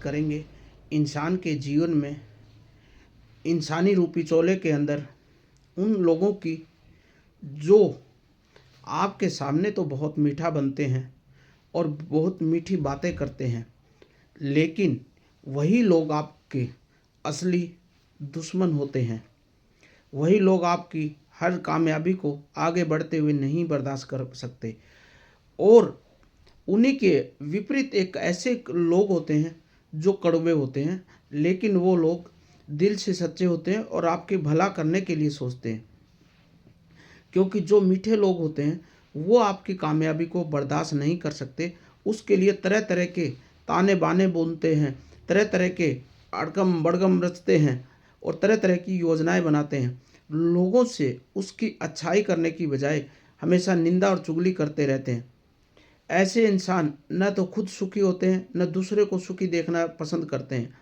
करेंगे इंसान के जीवन में, इंसानी रूपी चोले के अंदर उन लोगों की जो आपके सामने तो बहुत मीठा बनते हैं और बहुत मीठी बातें करते हैं, लेकिन वही लोग आपके असली दुश्मन होते हैं। वही लोग आपकी हर कामयाबी को आगे बढ़ते हुए नहीं बर्दाश्त कर सकते। और उन्हीं के विपरीत एक ऐसे लोग होते हैं जो कड़वे होते हैं, लेकिन वो लोग दिल से सच्चे होते हैं और आपके भला करने के लिए सोचते हैं। क्योंकि जो मीठे लोग होते हैं वो आपकी कामयाबी को बर्दाश्त नहीं कर सकते, उसके लिए तरह तरह के ताने बाने बोलते हैं, तरह तरह के अड़गम बड़गम रचते हैं और तरह तरह की योजनाएं बनाते हैं। लोगों से उसकी अच्छाई करने की बजाय हमेशा निंदा और चुगली करते रहते हैं। ऐसे इंसान न तो खुद सुखी होते हैं, न दूसरे को सुखी देखना पसंद करते हैं।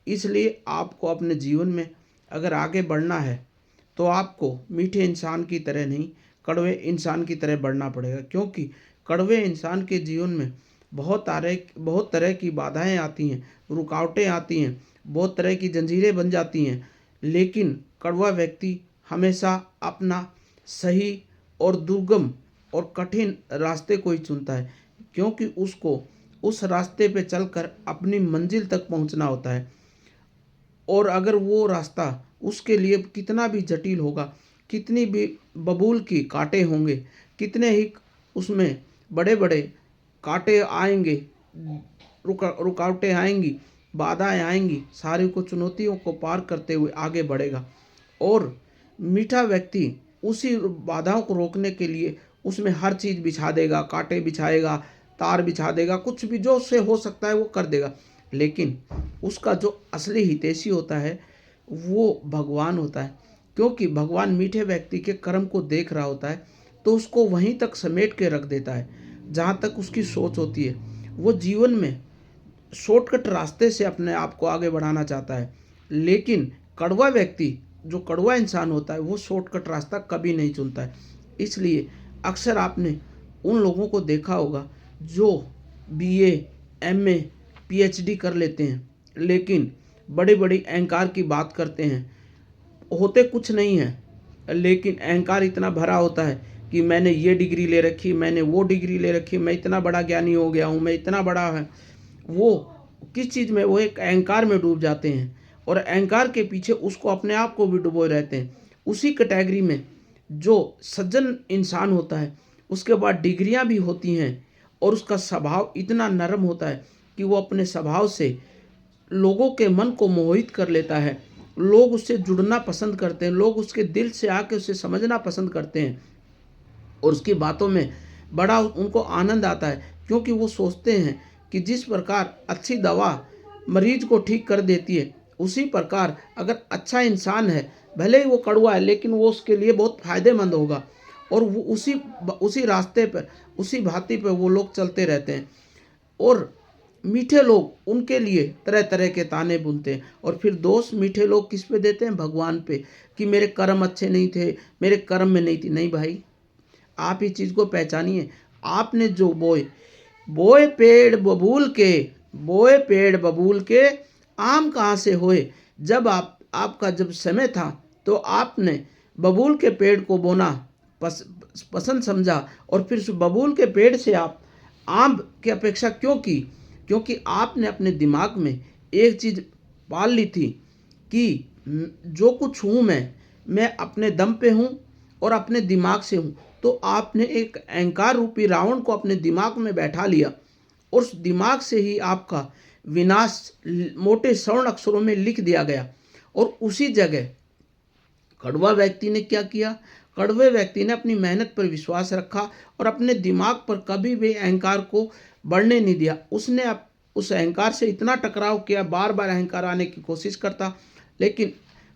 इसलिए आपको अपने जीवन में अगर आगे बढ़ना है तो आपको मीठे इंसान की तरह नहीं, कड़वे इंसान की तरह बढ़ना पड़ेगा। क्योंकि कड़वे इंसान के जीवन में बहुत तरह की बाधाएं आती हैं, रुकावटें आती हैं, बहुत तरह की जंजीरें बन जाती हैं। लेकिन कड़वा व्यक्ति हमेशा अपना सही और दुर्गम और कठिन रास्ते को ही चुनता है, क्योंकि उसको उस रास्ते पे चलकर अपनी मंजिल तक पहुंचना होता है। और अगर वो रास्ता उसके लिए कितना भी जटिल होगा, कितनी भी बबूल की कांटे होंगे, कितने ही उसमें बड़े बड़े कांटे आएंगे, रुकावटें आएंगी, बाधाएं आएंगी, सारी को चुनौतियों को पार करते हुए आगे बढ़ेगा। और मीठा व्यक्ति उसी बाधाओं को रोकने के लिए उसमें हर चीज़ बिछा देगा, कांटे बिछाएगा, तार बिछा देगा, कुछ भी जो उससे हो सकता है वो कर देगा। लेकिन उसका जो असली हितैषी होता है वो भगवान होता है। क्योंकि भगवान मीठे व्यक्ति के कर्म को देख रहा होता है तो उसको वहीं तक समेट के रख देता है जहाँ तक उसकी सोच होती है। वो जीवन में शॉर्टकट रास्ते से अपने आप को आगे बढ़ाना चाहता है, लेकिन कड़वा व्यक्ति, जो कड़वा इंसान होता है, वो शॉर्टकट रास्ता कभी नहीं चुनता है। इसलिए अक्सर आपने उन लोगों को देखा होगा जो बीए, एमए, पीएचडी कर लेते हैं, लेकिन बड़ी बड़ी अहंकार की बात करते हैं। होते कुछ नहीं है, लेकिन अहंकार इतना भरा होता है कि मैंने ये डिग्री ले रखी, मैंने वो डिग्री ले रखी, मैं इतना बड़ा ज्ञानी हो गया हूँ, मैं इतना बड़ा है। वो किस चीज़ में, वो एक अहंकार में डूब जाते हैं और अहंकार के पीछे उसको अपने आप को भी डुबोए रहते हैं। उसी कैटेगरी में जो सज्जन इंसान होता है उसके बाद डिग्रियां भी होती हैं और उसका स्वभाव इतना नरम होता है कि वो अपने स्वभाव से लोगों के मन को मोहित कर लेता है। लोग उससे जुड़ना पसंद करते हैं, लोग उसके दिल से आके उसे समझना पसंद करते हैं और उसकी बातों में बड़ा उनको आनंद आता है। क्योंकि वो सोचते हैं कि जिस प्रकार अच्छी दवा मरीज को ठीक कर देती है, उसी प्रकार अगर अच्छा इंसान है, भले ही वो कड़वा है, लेकिन वो उसके लिए बहुत फायदेमंद होगा। और वो उसी रास्ते पर, उसी भांति पर वो लोग चलते रहते हैं। और मीठे लोग उनके लिए तरह तरह के ताने बुनते हैं। और फिर दोष मीठे लोग किस पे देते हैं? भगवान पे, कि मेरे कर्म अच्छे नहीं थे, मेरे कर्म में नहीं थी। नहीं भाई, आप इस चीज़ को पहचानिए। आपने जो बोए पेड़ बबूल के, बोए पेड़ बबूल के, आम कहाँ से होए? जब आपका जब समय था तो आपने बबूल के पेड़ को बोना पसंद समझा और फिर उस बबूल के पेड़ से आप आम की अपेक्षा क्यों की? क्योंकि आपने अपने दिमाग में एक चीज़ पाल ली थी कि जो कुछ हूँ मैं अपने दम पे हूँ और अपने दिमाग से हूँ। तो आपने एक अहंकार रूपी रावण को अपने दिमाग में बैठा लिया और उस दिमाग से ही आपका विनाश मोटे स्वर्ण अक्षरों में लिख दिया गया। और उसी जगह कड़वा व्यक्ति ने क्या किया? कड़वे व्यक्ति ने अपनी मेहनत पर विश्वास रखा और अपने दिमाग पर कभी भी अहंकार को बढ़ने नहीं दिया। उसने उस अहंकार से इतना टकराव किया, बार बार अहंकार आने की कोशिश करता, लेकिन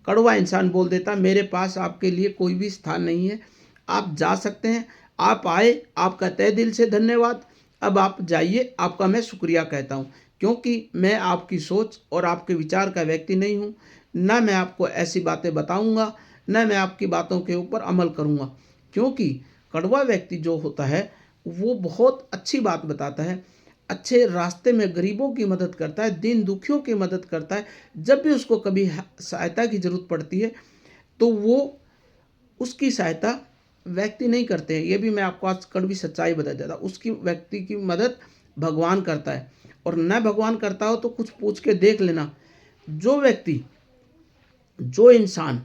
कड़वा इंसान बोल देता मेरे पास आपके लिए कोई भी स्थान नहीं है, आप जा सकते हैं। आप आए, आपका तहे दिल से धन्यवाद। अब आप जाइए, आपका मैं शुक्रिया कहता हूँ, क्योंकि मैं आपकी सोच और आपके विचार का व्यक्ति नहीं हूँ। न मैं आपको ऐसी बातें बताऊँगा, न मैं आपकी बातों के ऊपर अमल करूँगा। क्योंकि कड़वा व्यक्ति जो होता है वो बहुत अच्छी बात बताता है। अच्छे रास्ते में गरीबों की मदद करता है, दीन दुखियों की मदद करता है। जब भी उसको कभी सहायता की ज़रूरत पड़ती है तो वो उसकी सहायता व्यक्ति नहीं करते हैं। ये भी मैं आपको आज कड़वी सच्चाई बता देता हूँ। उसकी व्यक्ति की मदद भगवान करता है, और न भगवान करता हो तो कुछ पूछ के देख लेना। जो व्यक्ति, जो इंसान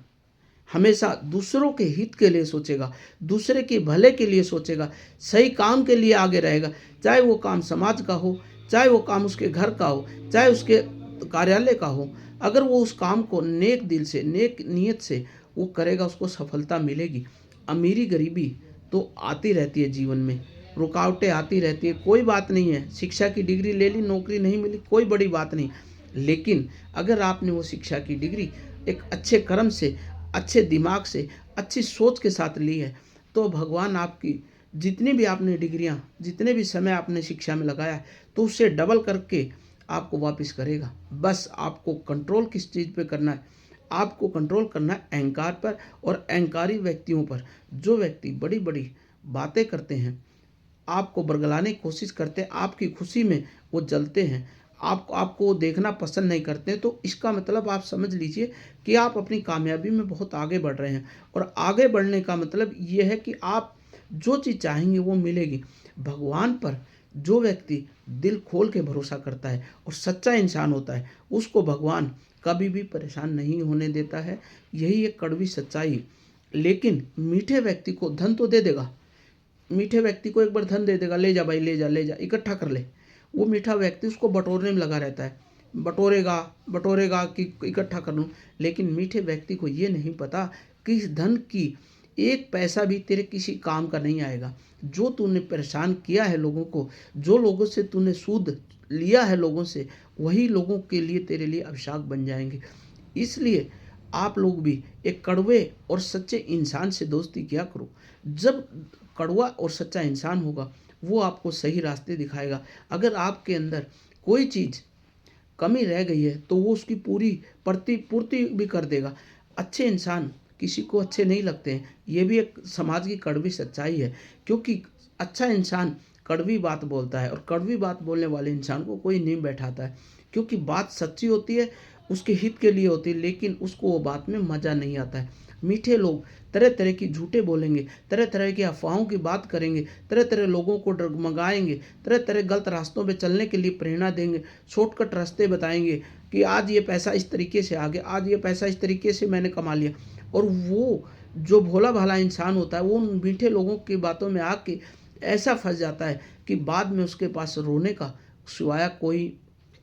हमेशा दूसरों के हित के लिए सोचेगा, दूसरे के भले के लिए सोचेगा, सही काम के लिए आगे रहेगा, चाहे वो काम समाज का हो, चाहे वो काम उसके घर का हो, चाहे उसके कार्यालय का हो, अगर वो उस काम को नेक दिल से, नेक नीयत से वो करेगा, उसको सफलता मिलेगी। अमीरी गरीबी तो आती रहती है जीवन में, रुकावटें आती रहती है, कोई बात नहीं है। शिक्षा की डिग्री ले ली, नौकरी नहीं मिली, कोई बड़ी बात नहीं। लेकिन अगर आपने वो शिक्षा की डिग्री एक अच्छे कर्म से, अच्छे दिमाग से, अच्छी सोच के साथ ली है, तो भगवान आपकी जितनी भी आपने डिग्रियां, जितने भी समय आपने शिक्षा में लगाया है, तो उससे डबल करके आपको वापस करेगा। बस आपको कंट्रोल किस चीज़ पे करना है? आपको कंट्रोल करना है अहंकार पर और अहंकारी व्यक्तियों पर। जो व्यक्ति बड़ी बड़ी बातें करते हैं, आपको बरगलाने की कोशिश करते हैं, आपकी खुशी में वो जलते हैं, आपको देखना पसंद नहीं करते, तो इसका मतलब आप समझ लीजिए कि आप अपनी कामयाबी में बहुत आगे बढ़ रहे हैं। और आगे बढ़ने का मतलब ये है कि आप जो चीज़ चाहेंगे वो मिलेगी। भगवान पर जो व्यक्ति दिल खोल के भरोसा करता है और सच्चा इंसान होता है, उसको भगवान कभी भी परेशान नहीं होने देता है। यही एक कड़वी सच्चाई है। लेकिन मीठे व्यक्ति को धन तो दे देगा, मीठे व्यक्ति को एक बार धन दे देगा, ले जा भाई, ले जा, ले जा, इकट्ठा कर ले। वो मीठा व्यक्ति उसको बटोरने में लगा रहता है, बटोरेगा बटोरेगा कि इकट्ठा कर लूँ। लेकिन मीठे व्यक्ति को ये नहीं पता कि इस धन की एक पैसा भी तेरे किसी काम का नहीं आएगा। जो तूने परेशान किया है लोगों को, जो लोगों से तूने सूद लिया है लोगों से, वही लोगों के लिए तेरे लिए अभिशाप बन जाएंगे। इसलिए आप लोग भी एक कड़वे और सच्चे इंसान से दोस्ती किया करो। जब कड़वा और सच्चा इंसान होगा, वो आपको सही रास्ते दिखाएगा। अगर आपके अंदर कोई चीज़ कमी रह गई है तो वो उसकी पूरी पूर्ति भी कर देगा। अच्छे इंसान किसी को अच्छे नहीं लगते हैं, ये भी एक समाज की कड़वी सच्चाई है। क्योंकि अच्छा इंसान कड़वी बात बोलता है, और कड़वी बात बोलने वाले इंसान को कोई नहीं बैठाता है। क्योंकि बात सच्ची होती है, उसके हित के लिए होती है, लेकिन उसको वो बात में मज़ा नहीं आता है। मीठे लोग तरह तरह की झूठे बोलेंगे, तरह तरह की अफवाहों की बात करेंगे, तरह तरह लोगों को डगमगाएंगे, तरह तरह गलत रास्तों पे चलने के लिए प्रेरणा देंगे, शॉर्टकट रास्ते बताएंगे कि आज ये पैसा इस तरीके से आ गया, आज ये पैसा इस तरीके से मैंने कमा लिया। और वो जो भोला भाला इंसान होता है, वो उन मीठे लोगों की बातों में आके ऐसा फंस जाता है कि बाद में उसके पास रोने का सिवाय कोई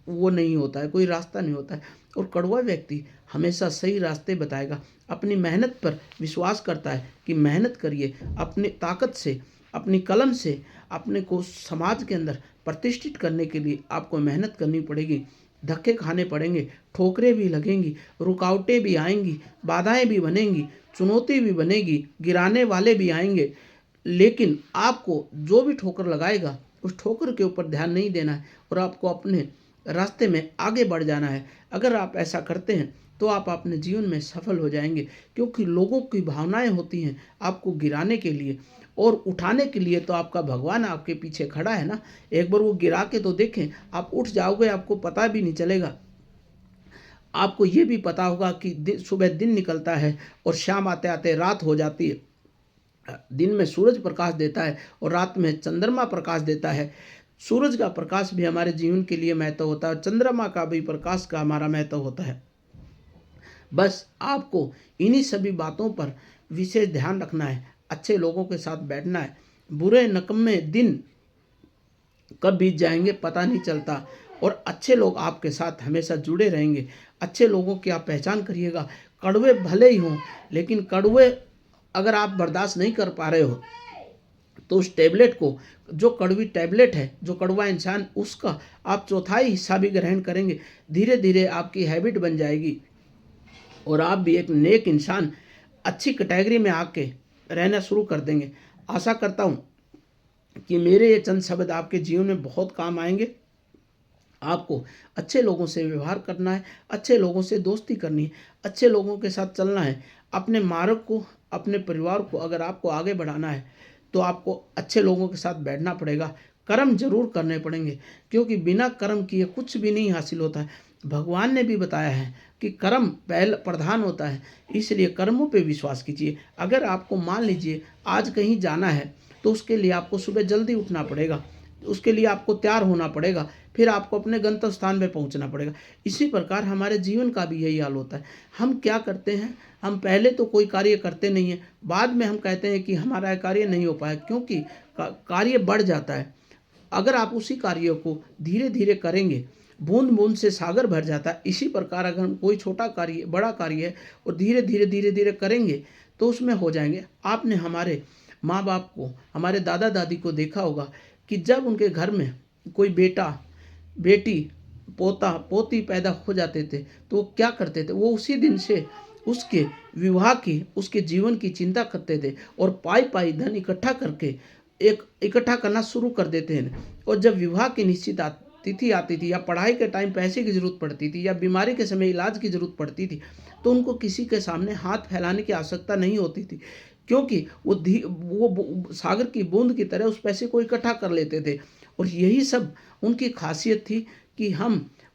वो नहीं होता है, कोई रास्ता नहीं होता है। और कड़वा व्यक्ति हमेशा सही रास्ते बताएगा, अपनी मेहनत पर विश्वास करता है कि मेहनत करिए, अपनी ताकत से, अपनी कलम से अपने को समाज के अंदर प्रतिष्ठित करने के लिए आपको मेहनत करनी पड़ेगी। धक्के खाने पड़ेंगे, ठोकरें भी लगेंगी, रुकावटें भी आएंगी, बाधाएं भी बनेंगी, चुनौती भी बनेगी, गिराने वाले भी आएंगे। लेकिन आपको जो भी ठोकर लगाएगा, उस ठोकर के ऊपर ध्यान नहीं देना है और आपको अपने रास्ते में आगे बढ़ जाना है। अगर आप ऐसा करते हैं तो आप अपने जीवन में सफल हो जाएंगे। क्योंकि लोगों की भावनाएं होती हैं आपको गिराने के लिए और उठाने के लिए, तो आपका भगवान आपके पीछे खड़ा है ना। एक बार वो गिरा के तो देखें, आप उठ जाओगे, आपको पता भी नहीं चलेगा। आपको ये भी पता होगा कि सुबह दिन निकलता है और शाम आते आते रात हो जाती है। दिन में सूरज प्रकाश देता है और रात में चंद्रमा प्रकाश देता है। सूरज का प्रकाश भी हमारे जीवन के लिए महत्व होता है, चंद्रमा का भी प्रकाश का हमारा महत्व होता है। बस आपको इन्हीं सभी बातों पर विशेष ध्यान रखना है, अच्छे लोगों के साथ बैठना है। बुरे नकम्मे दिन कब बीत जाएंगे पता नहीं चलता, और अच्छे लोग आपके साथ हमेशा जुड़े रहेंगे। अच्छे लोगों की आप पहचान करिएगा। कड़वे भले ही हों, लेकिन कड़वे अगर आप बर्दाश्त नहीं कर पा रहे हो तो उस टैबलेट को, जो कड़वी टैबलेट है, जो कड़वा इंसान, उसका आप चौथाई हिस्सा भी ग्रहण करेंगे, धीरे धीरे आपकी हैबिट बन जाएगी और आप भी एक नेक इंसान, अच्छी कैटेगरी में आके रहना शुरू कर देंगे। आशा करता हूँ कि मेरे ये चंद शब्द आपके जीवन में बहुत काम आएंगे। आपको अच्छे लोगों से व्यवहार करना है, अच्छे लोगों से दोस्ती करनी है, अच्छे लोगों के साथ चलना है। अपने मार्ग को, अपने परिवार को अगर आपको आगे बढ़ाना है तो आपको अच्छे लोगों के साथ बैठना पड़ेगा। कर्म जरूर करने पड़ेंगे, क्योंकि बिना कर्म किए कुछ भी नहीं हासिल होता है। भगवान ने भी बताया है कि कर्म पहल प्रधान होता है, इसलिए कर्मों पे विश्वास कीजिए। अगर आपको मान लीजिए आज कहीं जाना है तो उसके लिए आपको सुबह जल्दी उठना पड़ेगा, उसके लिए आपको तैयार होना पड़ेगा, फिर आपको अपने गंतव्य स्थान पे पहुंचना पड़ेगा। इसी प्रकार हमारे जीवन का भी यही हाल होता है। हम क्या करते हैं, हम पहले तो कोई कार्य करते नहीं हैं, बाद में हम कहते हैं कि हमारा कार्य नहीं हो पाया, क्योंकि कार्य बढ़ जाता है। अगर आप उसी कार्य को धीरे धीरे करेंगे, बूंद बूंद से सागर भर जाता है। इसी प्रकार अगर हम कोई छोटा कार्य बड़ा कार्य है और धीरे धीरे करेंगे तो उसमें हो जाएंगे। आपने हमारे माँ बाप को, हमारे दादा दादी को देखा होगा कि जब उनके घर में कोई बेटा बेटी पोता पोती पैदा हो जाते थे तो वो क्या करते थे, वो उसी दिन से उसके विवाह की, उसके जीवन की चिंता करते थे और पाई पाई धन इकट्ठा करके एक इकट्ठा करना शुरू कर देते हैं। और जब विवाह की निश्चित तिथि आती थी, या पढ़ाई के टाइम पैसे की जरूरत पड़ती थी, या बीमारी के समय इलाज की जरूरत पड़ती थी, तो उनको किसी के सामने हाथ फैलाने की आवश्यकता नहीं होती थी, क्योंकि वो सागर की बूंद की तरह उस पैसे को इकट्ठा कर लेते थे। और यही सब उनकी खासियत थी कि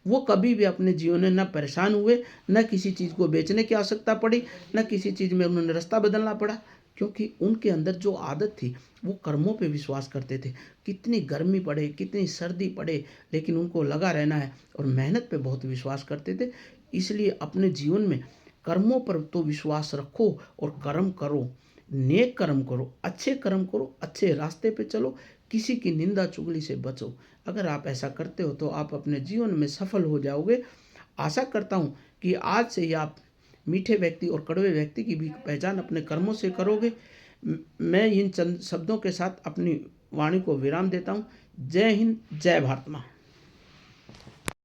वो कभी भी अपने जीवन में न परेशान हुए, न किसी चीज़ को बेचने की आवश्यकता पड़ी, न किसी चीज़ में उन्होंने रास्ता बदलना पड़ा, क्योंकि उनके अंदर जो आदत थी वो कर्मों पे विश्वास करते थे। कितनी गर्मी पड़े, कितनी सर्दी पड़े, लेकिन उनको लगा रहना है और मेहनत पे बहुत विश्वास करते थे। इसलिए अपने जीवन में कर्मों पर तो विश्वास रखो और कर्म करो, नेक कर्म करो, अच्छे कर्म करो, अच्छे रास्ते पे चलो, किसी की निंदा चुगली से बचो। अगर आप ऐसा करते हो तो आप अपने जीवन में सफल हो जाओगे। आशा करता हूँ कि आज से ही आप मीठे व्यक्ति और कड़वे व्यक्ति की भी पहचान अपने कर्मों से करोगे। मैं इन चंद शब्दों के साथ अपनी वाणी को विराम देता हूँ। जय हिंद, जय भारत माँ।